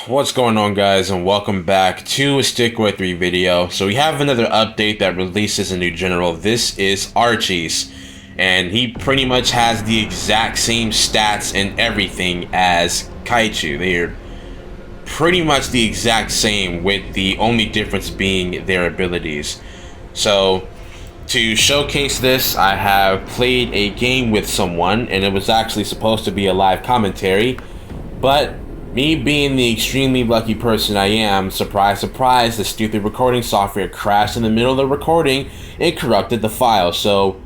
What's going on, guys, and welcome back to a Stick With 3 video. So we have another update that releases a new general. This is Archis, and he pretty much has the exact same stats and everything as Kaichu. They're pretty much the exact same, with the only difference being their abilities. So to showcase this, I have played a game with someone, and it was actually supposed to be a live commentary, but me being the extremely lucky person I am, surprise, surprise, the stupid recording software crashed in the middle of the recording and corrupted the file. So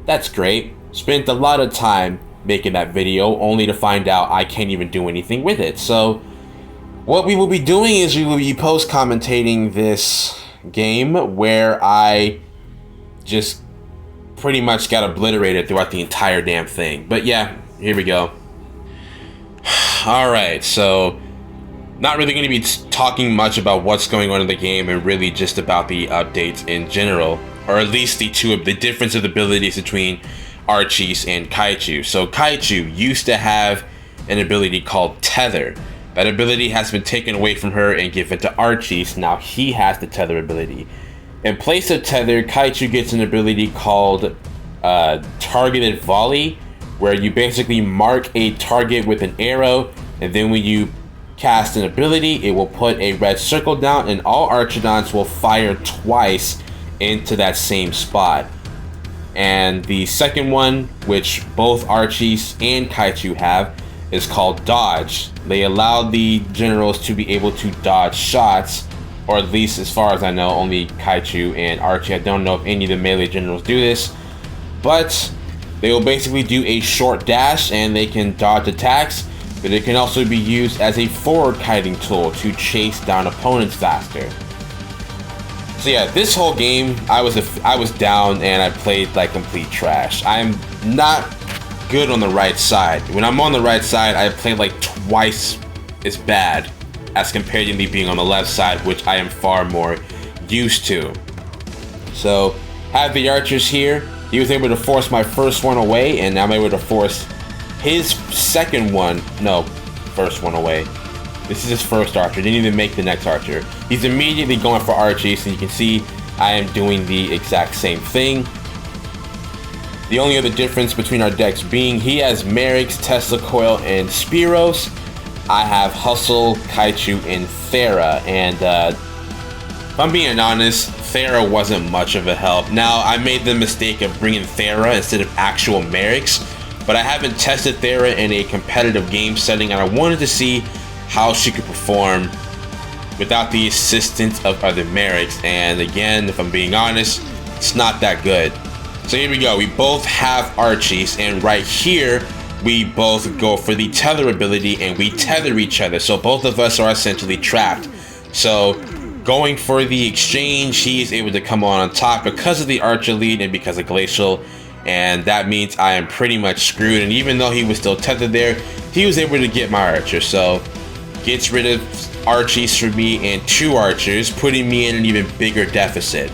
that's great. Spent a lot of time making that video only to find out I can't even do anything with it. So what we will be doing is we will be post-commentating this game where I just pretty much got obliterated throughout the entire damn thing. But yeah, here we go. Alright, so not really going to be talking much about what's going on in the game, and really just about the updates in general, or at least the difference of abilities between Archis and Kaichu. So Kaichu used to have an ability called Tether. That ability has been taken away from her and given to Archis. Now he has the Tether ability. In place of Tether, Kaichu gets an ability called Targeted Volley, where you basically mark a target with an arrow, and then when you cast an ability, it will put a red circle down, and all Archidons will fire twice into that same spot. And the second one, which both Archis and Kaichu have, is called Dodge. They allow the generals to be able to dodge shots, or at least as far as I know, only Kaichu and Archie. I don't know if any of the melee generals do this, but they will basically do a short dash and they can dodge attacks, but it can also be used as a forward kiting tool to chase down opponents faster. So yeah, this whole game, I was down and I played like complete trash. I'm not good on the right side. When I'm on the right side, I play like twice as bad as compared to me being on the left side, which I am far more used to. So have the archers here. He was able to force my first one away, and I'm able to force his second one, no, first one away. This is his first archer, didn't even make the next archer. He's immediately going for Archis, and you can see I am doing the exact same thing. The only other difference between our decks being he has Merrick's, Tesla Coil, and Spiros. I have Hustle, Kaichu, and Thera, and if I'm being honest, Thera wasn't much of a help. Now, I made the mistake of bringing Thera instead of actual Merrick's, but I haven't tested Thera in a competitive game setting, and I wanted to see how she could perform without the assistance of other Merrick's, and again, if I'm being honest, it's not that good. So here we go, we both have Archis, and right here, we both go for the Tether ability, and we tether each other, so both of us are essentially trapped. So going for the exchange, he is able to come on top because of the archer lead and because of Glacial, and that means I am pretty much screwed. And even though he was still tethered there, he was able to get my archer, so gets rid of Archis for me and two archers, putting me in an even bigger deficit.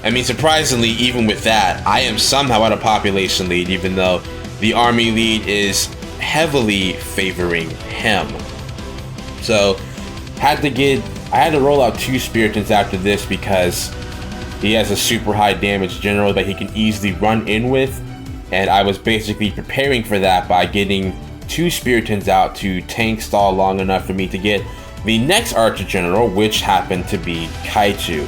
I mean, surprisingly, even with that, I am somehow at a population lead, even though the army lead is heavily favoring him. So I had to roll out two Spiritons after this because he has a super high damage general that he can easily run in with, and I was basically preparing for that by getting two Spiritons out to tank stall long enough for me to get the next Archer General, which happened to be Kaichu.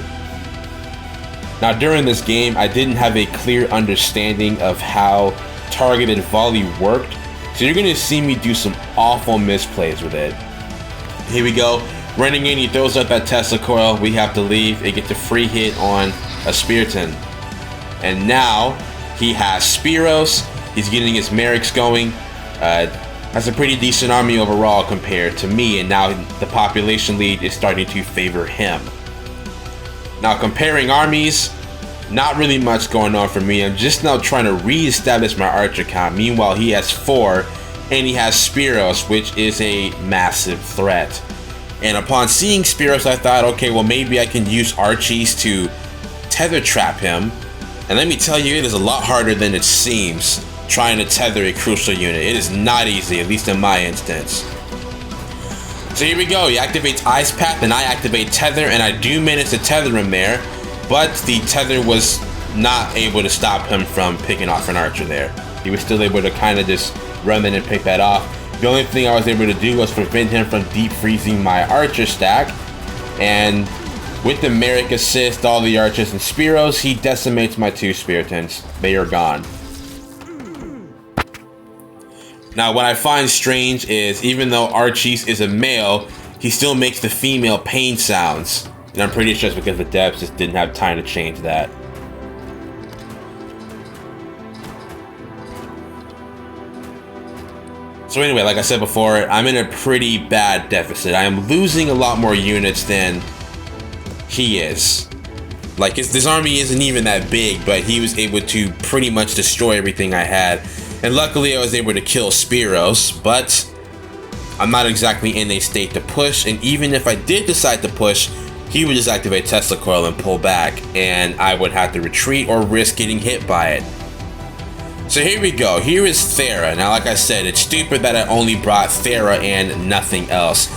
Now during this game, I didn't have a clear understanding of how targeted volley worked, so you're going to see me do some awful misplays with it. Here we go. Running in, he throws up that Tesla Coil. We have to leave. It gets a free hit on a Spiriton. And now he has Spiros. He's getting his Merrick's going. Has a pretty decent army overall compared to me. And now the population lead is starting to favor him. Now comparing armies, not really much going on for me. I'm just now trying to re-establish my archer count. Meanwhile, he has 4, and he has Spiros, which is a massive threat. And upon seeing Spiros, I thought, okay, well, maybe I can use Archis to tether trap him. And let me tell you, it is a lot harder than it seems trying to tether a crucial unit. It is not easy, at least in my instance. So here we go, he activates Ice Path and I activate Tether, and I do manage to tether him there, but the tether was not able to stop him from picking off an archer there. He was still able to kind of just run in and pick that off. The only thing I was able to do was prevent him from deep freezing my archer stack, and with the Merrick assist, all the Archis and Spearows, he decimates my 2 Spiritons. They are gone. Now, what I find strange is, even though Archis is a male, he still makes the female pain sounds. And I'm pretty sure it's because the devs just didn't have time to change that. So anyway, like I said before, I'm in a pretty bad deficit. I am losing a lot more units than he is. Like, this army isn't even that big, but he was able to pretty much destroy everything I had. And luckily I was able to kill Spearows, but I'm not exactly in a state to push. And even if I did decide to push, he would just activate Tesla Coil and pull back, and I would have to retreat or risk getting hit by it. So here we go. Here is Thera. Now, like I said, it's stupid that I only brought Thera and nothing else.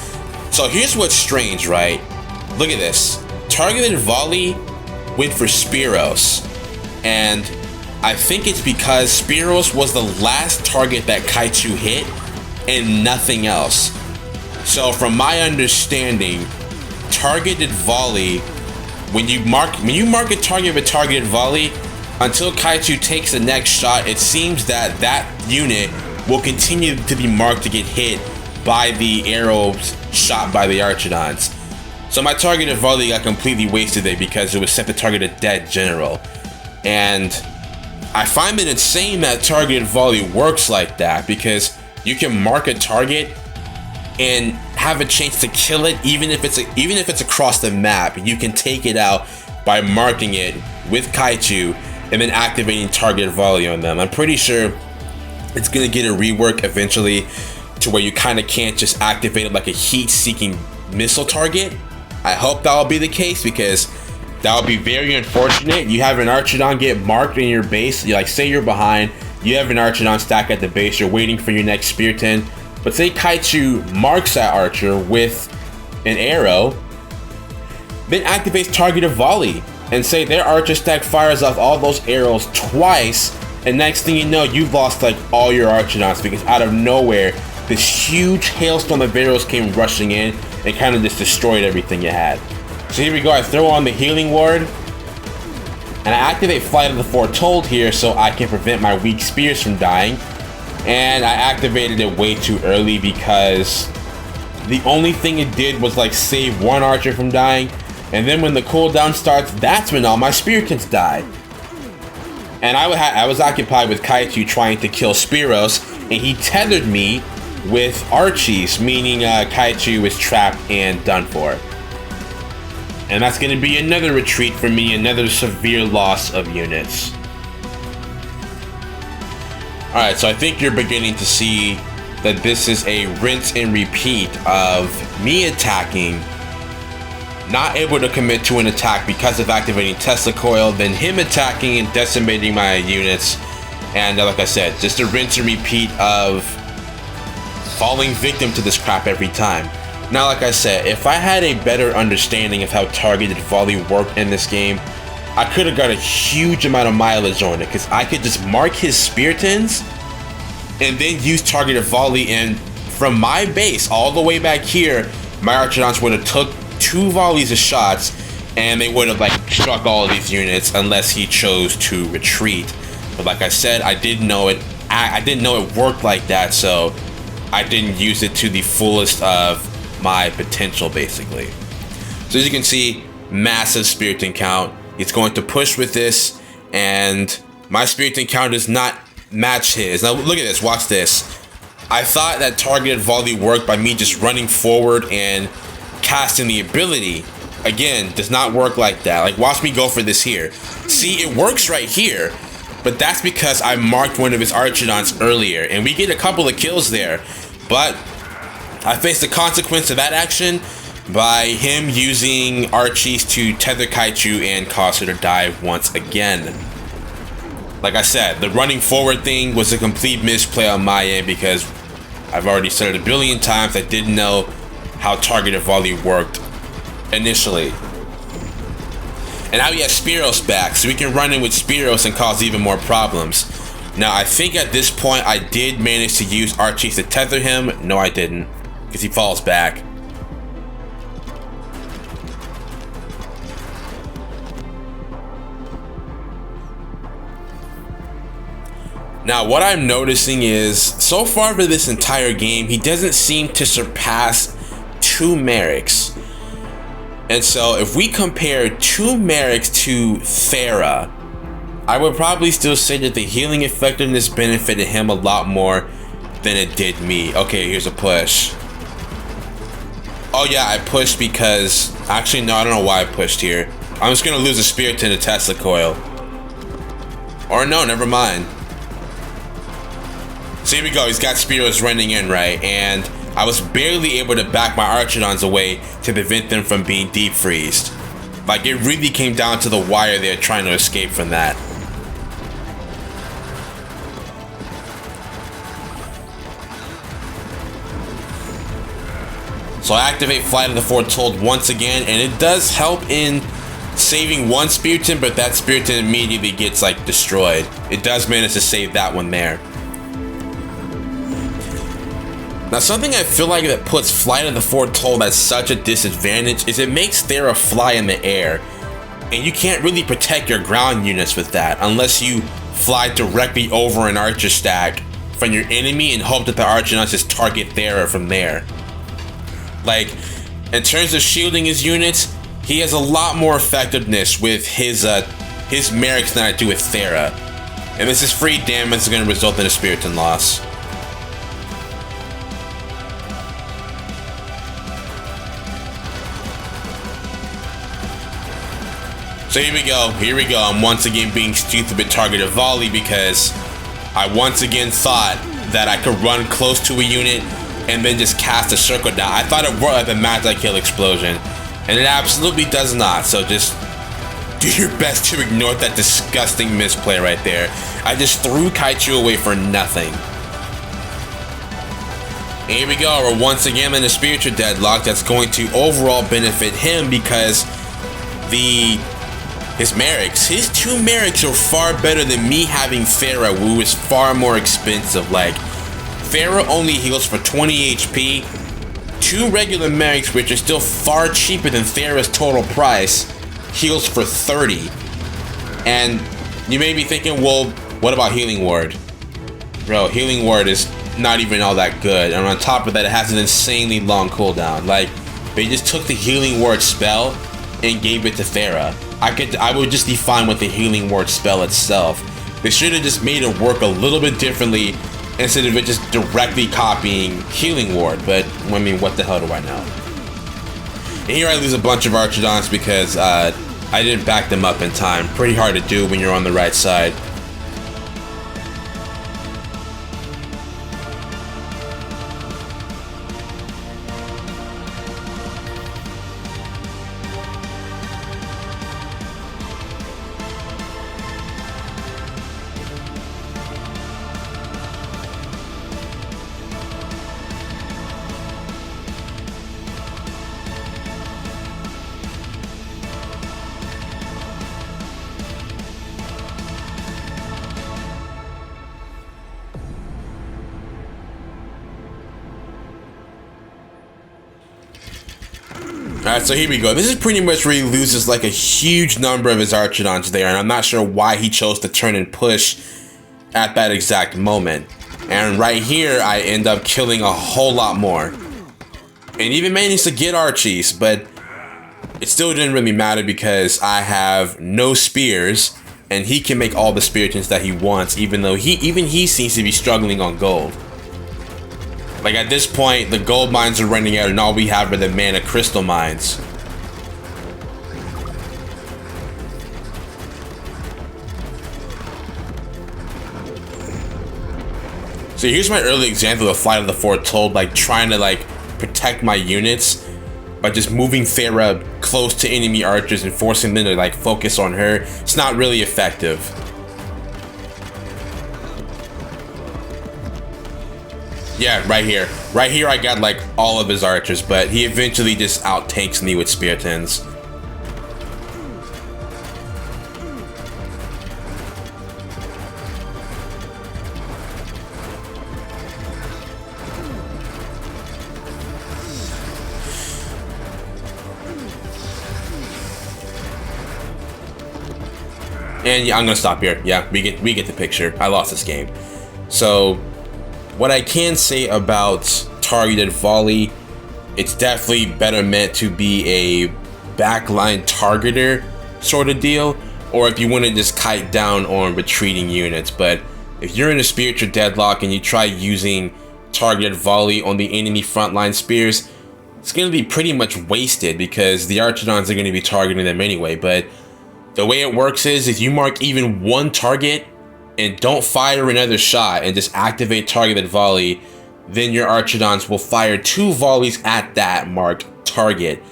So here's what's strange, right? Look at this. Targeted volley went for Spearows, and I think it's because Spearows was the last target that Kaiju hit and nothing else. So from my understanding, targeted volley, when you mark a target with targeted volley, until Kaiju takes the next shot, it seems that that unit will continue to be marked to get hit by the arrows shot by the Archidons. So my targeted volley got completely wasted there because it was set to target a dead general. And I find it insane that targeted volley works like that, because you can mark a target and have a chance to kill it even if it's across the map. You can take it out by marking it with Kaiju and then activating targeted volley on them. I'm pretty sure it's gonna get a rework eventually to where you kind of can't just activate it like a heat-seeking missile target. I hope that'll be the case, because that would be very unfortunate. You have an Archidon get marked in your base. Like, say you're behind, you have an Archidon stack at the base, you're waiting for your next Spiriton, but say Kaiju marks that archer with an arrow, then activates targeted volley, and say their archer stack fires off all those arrows twice, and next thing you know, you've lost like all your Archidons, because out of nowhere, this huge hailstorm of arrows came rushing in and kind of just destroyed everything you had. So here we go, I throw on the healing ward, and I activate Flight of the Foretold here so I can prevent my weak spears from dying. And I activated it way too early because the only thing it did was like save one archer from dying, and then when the cooldown starts, that's when all my Spiritons died. And I was occupied with Kaiju trying to kill Spearows, and he tethered me with Archis, meaning Kaiju is trapped and done for. And that's going to be another retreat for me, another severe loss of units. Alright, so I think you're beginning to see that this is a rinse and repeat of me attacking, not able to commit to an attack because of activating Tesla Coil, then him attacking and decimating my units, and like I said, just a rinse and repeat of falling victim to this crap every time. Now, like I said, if I had a better understanding of how targeted volley worked in this game, I could have got a huge amount of mileage on it, because I could just mark his Spiritons and then use targeted volley, and from my base all the way back here, my Archidons would have took 2 volleys of shots and they would have like struck all of these units unless he chose to retreat. But like I said, I didn't know it worked like that, so I didn't use it to the fullest of my potential, basically. So as you can see, massive Spiriton count. It's going to push with this, and my Spiriton count does not match his. Now look at this, watch this. I thought that targeted volley worked by me just running forward and casting the ability. Again, does not work like that. Like, watch me go for this here. See, it works right here, but that's because I marked one of his Archidons earlier, and we get a couple of kills there, but I faced the consequence of that action by him using Archis to tether Kaiju and cause her to die once again. Like I said, the running forward thing was a complete misplay on my end, because I've already said it a billion times, I didn't know how targeted volley worked initially. And now we have Spiros back, so we can run in with Spiros and cause even more problems. Now, I think at this point I did manage to use Archis to tether him. No, I didn't, because he falls back. Now, what I'm noticing is, so far for this entire game, he doesn't seem to surpass 2 Merrics. And so, if we compare 2 Merrics to Thera, I would probably still say that the healing effectiveness benefited him a lot more than it did me. Okay, here's a push. Oh yeah, I pushed because... Actually, no, I don't know why I pushed here. I'm just gonna lose a Spirit to the Tesla Coil. Or no, never mind. So here we go, he's got Spiros running in, right? And I was barely able to back my Archidons away to prevent them from being deep freezed. Like, it really came down to the wire there trying to escape from that. So I activate Flight of the Foretold once again, and it does help in saving one Spiriton, but that Spiriton immediately gets, like, destroyed. It does manage to save that one there. Now, something I feel like that puts Flight of the Foretold at such a disadvantage is it makes Thera fly in the air, and you can't really protect your ground units with that unless you fly directly over an Archer stack from your enemy and hope that the Archidons just target Thera from there. Like, in terms of shielding his units, he has a lot more effectiveness with his Merrics than I do with Thera. And this is free damage that's going to result in a Spiriton loss. So here we go, I'm once again being stupid with targeted volley because I once again thought that I could run close to a unit and then just cast a circle down. I thought it worked like the Magic-Kill explosion, and it absolutely does not, so just do your best to ignore that disgusting misplay right there. I just threw Kaichu away for nothing. And here we go, we're once again in a spiritual deadlock that's going to overall benefit him because his Merrics, his 2 Merrics are far better than me having Thera, who is far more expensive. Like, Thera only heals for 20 HP. 2 regular Merrics, which are still far cheaper than Thera's total price, heals for 30. And you may be thinking, well, what about Healing Ward? Bro, Healing Ward is not even all that good. And on top of that, it has an insanely long cooldown. Like, they just took the Healing Ward spell and gave it to Thera. I would just be fine with the Healing Ward spell itself. They should have just made it work a little bit differently instead of it just directly copying Healing Ward, but I mean, what the hell do I know? And here I lose a bunch of Archidons because I didn't back them up in time. Pretty hard to do when you're on the right side. Alright, so here we go. This is pretty much where he loses like a huge number of his Archidons there, and I'm not sure why he chose to turn and push at that exact moment. And right here, I end up killing a whole lot more. And even managed to get Archis, but it still didn't really matter because I have no spears, and he can make all the Spiritons that he wants, even though he seems to be struggling on gold. Like, at this point, the gold mines are running out and all we have are the mana crystal mines. So here's my early example of Flight of the Foretold, like trying to like protect my units by just moving Thera close to enemy archers and forcing them to like focus on her. It's not really effective. Yeah, right here. Right here I got like all of his archers, but he eventually just out-tanks me with spear-tins. And yeah, I'm gonna stop here. Yeah, we get the picture. I lost this game. So what I can say about targeted volley, it's definitely better meant to be a backline targeter sort of deal, or if you want to just kite down on retreating units. But if you're in a spiritual deadlock and you try using targeted volley on the enemy frontline spears, it's going to be pretty much wasted because the Archidons are going to be targeting them anyway. But the way it works is if you mark even one target and don't fire another shot and just activate targeted volley, then your Archidons will fire 2 volleys at that marked target.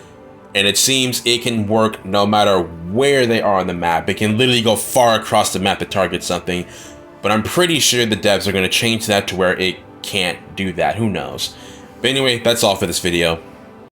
And it seems it can work no matter where they are on the map. It can literally go far across the map to target something. But I'm pretty sure the devs are going to change that to where it can't do that. Who knows? But anyway, that's all for this video.